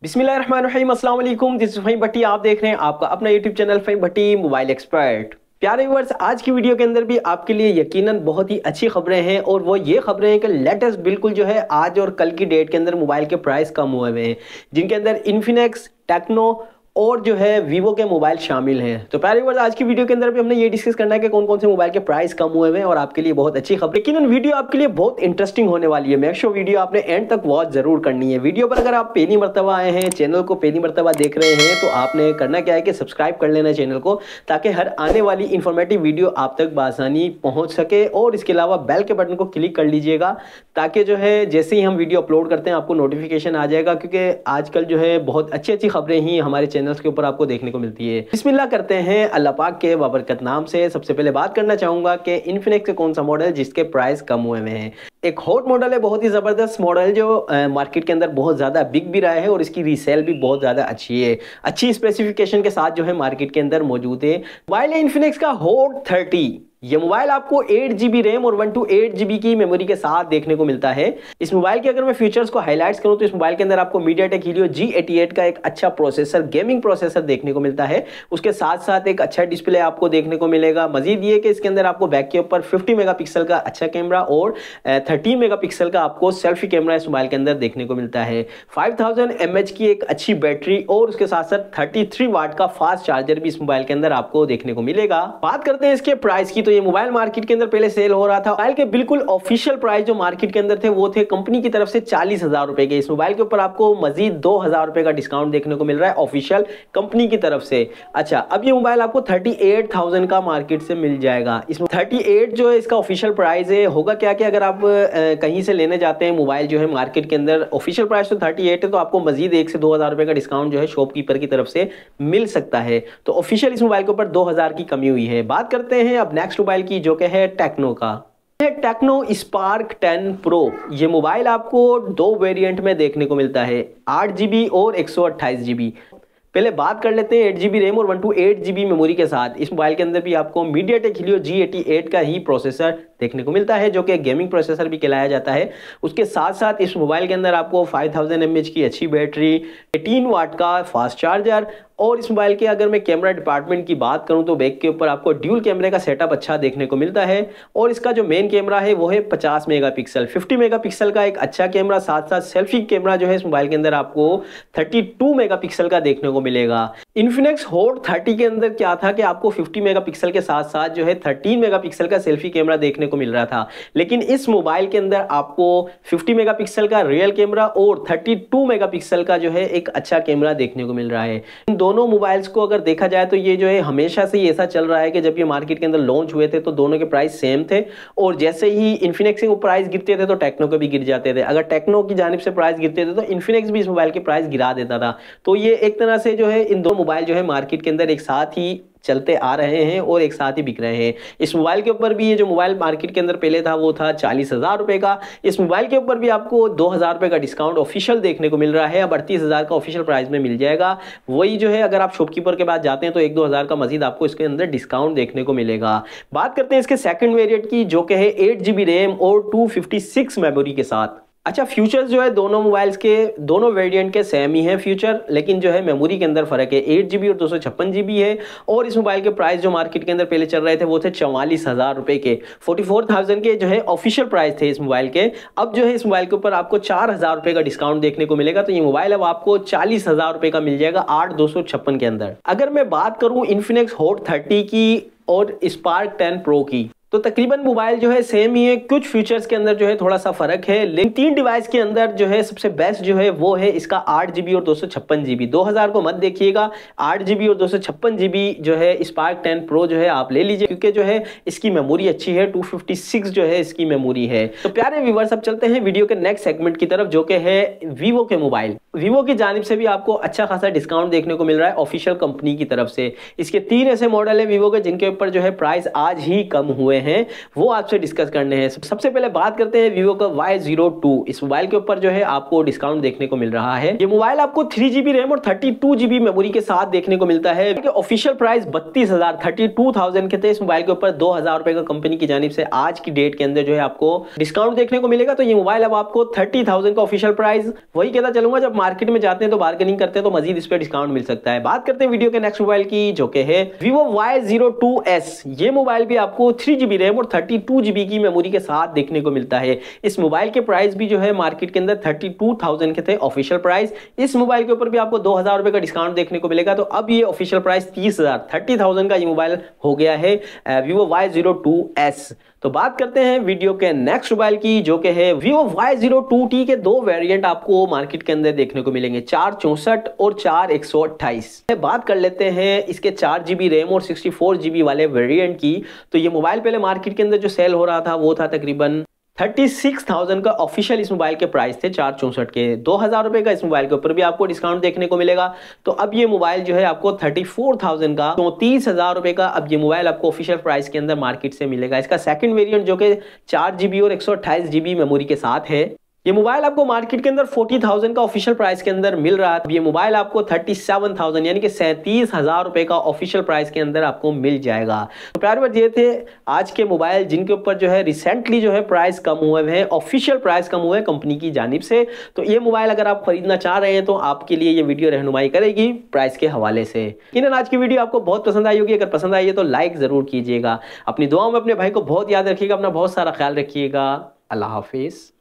बिस्मिल्लाहिर्रहमानिर्रहीम, अस्सलाम वालेकुम। दिस इज फहीम भट्टी। आप देख रहे हैं आपका अपना यूट्यूब चैनल फहीम भट्टी मोबाइल एक्सपर्ट। प्यारे व्यूअर्स, आज की वीडियो के अंदर भी आपके लिए यकीनन बहुत ही अच्छी खबरें हैं और वो ये खबरें हैं कि लेटेस्ट बिल्कुल जो है आज और कल की डेट के अंदर मोबाइल के प्राइस कम हुए हैं, जिनके अंदर इन्फिनेक्स, टेक्नो और जो है वीवो के मोबाइल शामिल हैं। तो प्यारे व्यूअर्स, आज की वीडियो के अंदर भी हमने ये डिस्कस करना है कि कौन कौन से मोबाइल के प्राइस कम हुए हैं और आपके लिए बहुत अच्छी खबर। लेकिन वीडियो आपके लिए बहुत इंटरेस्टिंग होने वाली है। मेक श्योर वीडियो आपने एंड तक वॉच जरूर करनी है। वीडियो पर अगर आप पहली मरतबा आए हैं, चैनल को पहली मरतबा देख रहे हैं, तो आपने करना क्या है कि सब्सक्राइब कर लेना चैनल को, ताकि हर आने वाली इंफॉर्मेटिव वीडियो आप तक बआसानी पहुंच सके। और इसके अलावा बेल के बटन को क्लिक कर लीजिएगा, ताकि जो है जैसे ही हम वीडियो अपलोड करते हैं आपको नोटिफिकेशन आ जाएगा, क्योंकि आजकल जो है बहुत अच्छी अच्छी खबरें ही हमारे चैनल्स के ऊपर आपको देखने को मिलती है। बिस्मिल्लाह करते हैं अल्लाह पाक के बाबरकत नाम से। सबसे पहले बात करना चाहूंगा कि इन्फिनिक्स का कौन सा मॉडल जिसके प्राइस कम हुए हैं। एक हॉट मॉडल है, बहुत ही जबरदस्त मॉडल, जो मार्केट के अंदर बहुत ज्यादा बिक भी रहा है और इसकी रीसेल भी बहुत ज्यादा अच्छी है। अच्छी स्पेसिफिकेशन के साथ जो है मार्केट के अंदर मौजूद है। मोबाइल है इन्फिनिक्स का हॉट 30। ये मोबाइल आपको 8GB रैम और 128GB की मेमोरी के साथ देखने को मिलता है। इस मोबाइल के अगर मैं फीचर्स को हाईलाइट्स करूं तो इस मोबाइल के अंदर आपको MediaTek Helio G88 का एक अच्छा प्रोसेसर, गेमिंग प्रोसेसर देखने को मिलता है। उसके साथ साथ एक अच्छा डिस्प्ले आपको देखने को मिलेगा। मजीद ये कि इसके अंदर आपको बैक के ऊपर 50 मेगापिक्सल का अच्छा कैमरा और 13 मेगापिक्सल का आपको सेल्फी कैमरा इस मोबाइल के अंदर देखने को मिलता है। 5000 mAh की एक अच्छी बैटरी और उसके साथ साथ 33 वाट का फास्ट चार्जर भी इस मोबाइल के अंदर आपको देखने को मिलेगा। बात करते हैं इसके प्राइस की, तो ये मोबाइल मार्केट के अंदर पहले सेल हो रहा था। मोबाइल के बिल्कुल ऑफिशियल प्राइस जो मार्केट के अंदर थे वो थे कंपनी की तरफ से 40,000 रुपए के। इस मोबाइल के ऊपर आपको मजीद 2,000 रुपए का डिस्काउंट देखने को मिल रहा है ऑफिशियल कंपनी की तरफ से। अच्छा, अब ये मोबाइल आपको 38,000 का मार्केट से मिल जाएगा। इसमें 38 जो है इसका ऑफिशियल प्राइस है। होगा क्या कि अगर आप कहीं से लेने जाते हैं मोबाइल जो है मार्केट के अंदर, ऑफिशियल प्राइस तो 38 है, तो आपको मजीद 1 से 2,000 रुपए का डिस्काउंट जो है शॉपकीपर की तरफ से मिल सकता है। तो ऑफिशियल इस मोबाइल के ऊपर 2,000 की कमी हुई है। बात करते हैं अब नेक्स्ट मोबाइल की, जो कि है टेक्नो का। Tecno Spark 10 pro. ये मोबाइल आपको 2 वेरिएंट में देखने को मिलता है, 8GB और 128GB। पहले बात कर लेते हैं 8GB रैम और 128GB मेमोरी के साथ। इस मोबाइल के अंदर भी आपको MediaTek Helio G88 का ही प्रोसेसर देखने को मिलता है, जो कि गेमिंग प्रोसेसर भी कहलाया जाता है। उसके साथ साथ इस मोबाइल के अंदर आपको 5000 mAh की अच्छी बैटरी, 18 वाट का फास्ट चार्जर और इस मोबाइल के अगर मैं कैमरा डिपार्टमेंट की बात करूं तो बैक के ऊपर आपको ड्यूल कैमरे का सेटअप अच्छा देखने को मिलता है। और इसका जो मेन कैमरा है वो है 50 मेगापिक्सल, 50 मेगापिक्सल का एक अच्छा कैमरा। साथ साथ सेल्फी कैमरा जो है इस मोबाइल के अंदर आपको 32 मेगापिक्सल का देखने को मिलेगा। इन्फिनिक्स हॉट 30 के अंदर क्या था कि आपको 50 मेगापिक्सल के साथ साथ जो है 13 मेगापिक्सल का सेल्फी कैमरा देखने को मिल रहा था। लेकिन इस मोबाइल के अंदर आपको 50 मेगापिक्सल का रियल कैमरा और 32 मेगापिक्सल का जो है एक अच्छा कैमरा देखने को मिल रहा है। इन दोनों मोबाइल्स को अगर देखा जाए तो ये जो है हमेशा से ही ऐसा चल रहा है कि जब ये मार्केट के अंदर लॉन्च हुए थे तो दोनों के प्राइस सेम थे, और जैसे ही इन्फिनिक्स के प्राइस गिरते थे तो टेक्नो के भी गिर जाते थे। अगर टेक्नो की जानिब से प्राइस गिरते थे तो इन्फिनिक्स भी इस मोबाइल के प्राइस गिरा देता था। तो ये एक तरह से जो है इन दो मोबाइल जो है मार्केट के अंदर एक साथ ही चलते आ रहे हैं और एक साथ ही बिक रहे हैं। इस मोबाइल के ऊपर भी ये जो मोबाइल मार्केट के अंदर पहले था वो था 40,000 रुपए का। इस मोबाइल के ऊपर भी आपको 2,000 रुपए का डिस्काउंट ऑफिशियल देखने को मिल रहा है। अब 38,000 का ऑफिशियल प्राइस में मिल जाएगा। वही जो है अगर आप शॉपकीपर के पास जाते हैं तो 1-2 हज़ार का मजीद आपको इसके अंदर डिस्काउंट देखने को मिलेगा। बात करते हैं इसके सेकंड वेरिएंट की, जो कि है 8GB रैम और 256 मेमोरी के साथ। अच्छा, फ्यूचर्स जो है दोनों मोबाइल्स के, दोनों वेरिएंट के सेम ही है फ्यूचर, लेकिन जो है मेमोरी के अंदर फर्क है। 8GB और 256GB है। और इस मोबाइल के प्राइस जो मार्केट के अंदर पहले चल रहे थे वो थे 44,000 रुपए के, 44,000 के जो है ऑफिशियल प्राइस थे इस मोबाइल के। अब जो है इस मोबाइल के ऊपर आपको 4,000 रुपए का डिस्काउंट देखने को मिलेगा। तो ये मोबाइल अब आपको 40,000 रुपए का मिल जाएगा 8,256 के अंदर। अगर मैं बात करूं इन्फिनिक्स हॉट 30 की और स्पार्क 10 प्रो की, तो तकरीबन मोबाइल जो है सेम ही है। कुछ फीचर्स के अंदर जो है थोड़ा सा फर्क है, लेकिन 3 डिवाइस के अंदर जो है सबसे बेस्ट जो है वो है इसका 8GB और 256GB। 2,000 को मत देखिएगा, 8GB और 256GB जो है स्पार्क 10 प्रो जो है आप ले लीजिए, क्योंकि जो है इसकी मेमोरी अच्छी है, 256 जो है इसकी मेमोरी है। तो प्यारे व्यूअर्स, अब चलते हैं वीडियो के नेक्स्ट सेगमेंट की तरफ, जो कि है वीवो के मोबाइल। वीवो की जानिब से भी आपको अच्छा खासा डिस्काउंट देखने को मिल रहा है ऑफिशियल कंपनी की तरफ से। इसके 3 ऐसे मॉडल है वीवो के जिनके ऊपर जो है प्राइस आज ही कम हुए हुए हैं वो आपसे डिस्कस करने हैं। सबसे पहले बात करते हैं वीवो का Y02। इस मोबाइल के ऊपर जो है आपको डिस्काउंट देखने को मिल रहा है। ये मोबाइल आपको 3GB रैम और 32GB मेमोरी के साथ देखने को मिलता है। ऑफिशियल प्राइस 32,000 के थे। इस मोबाइल के ऊपर 2,000 रुपए का कंपनी की जानिब से आज की डेट के अंदर जो है आपको डिस्काउंट देखने को मिलेगा। तो ये मोबाइल अब आपको 30,000 का ऑफिशियल प्राइस, वही कहता चलूंगा जब मार्केट में जाते हैं तो बार्गेनिंग करते हैं तो मजीद इस पे डिस्काउंट मिल सकता है। बात करते हैं वीडियो के नेक्स्ट मोबाइल की, जो कि है Vivo Y02s। ये मोबाइल भी आपको 3GB रैम और 32GB की मेमोरी के साथ देखने को मिलता है। इस मोबाइल के प्राइस भी जो है मार्केट के अंदर 32,000 के थे ऑफिशियल प्राइस। इस मोबाइल के ऊपर भी आपको 2,000 रुपए का डिस्काउंट देखने को मिलेगा। तो अब ये ऑफिशियल प्राइस 30,000 का ये मोबाइल हो गया है Vivo Y02s। तो बात करते हैं वीडियो के नेक्स्ट मोबाइल की, जो कि है Vivo Y02T के दो वेरिएंट आपको मार्केट के अंदर देखने को मिलेंगे, 464 और 4128। बात कर लेते हैं इसके 4GB रैम और 64GB वाले वेरिएंट की। तो ये मोबाइल पहले मार्केट के अंदर जो सेल हो रहा था वो था तकरीबन 36,000 का ऑफिशियल इस मोबाइल के प्राइस थे 464 के। 2,000 रुपए का इस मोबाइल के ऊपर भी आपको डिस्काउंट देखने को मिलेगा। तो अब ये मोबाइल जो है आपको 34,000 का, 34,000 रुपए का अब ये मोबाइल आपको ऑफिशियल प्राइस के अंदर मार्केट से मिलेगा। इसका सेकंड वेरिएंट जो कि 4GB और 128GB मेमोरी के साथ है, ये मोबाइल आपको मार्केट के अंदर 40,000 का ऑफिशियल प्राइस के अंदर मिल रहा है। ये मोबाइल आपको 37,000 यानी कि 37,000 रुपए का ऑफिशियल प्राइस के अंदर आपको मिल जाएगा। तो प्यारे व्यूअर्स, ये थे आज के मोबाइल जिनके ऊपर जो है रिसेंटली जो है प्राइस कम हुए हैं, ऑफिशियल प्राइस कम हुए हैं कंपनी की जानिब से। तो ये मोबाइल अगर आप खरीदना चाह रहे हैं तो आपके लिए ये वीडियो रहनुमाई करेगी प्राइस के हवाले से। यकीनन आज की वीडियो आपको बहुत पसंद आई होगी। अगर पसंद आई है तो लाइक जरूर कीजिएगा। अपनी दुआओं में अपने भाई को बहुत याद रखिएगा। अपना बहुत सारा ख्याल रखिएगा। अल्लाह हाफिज।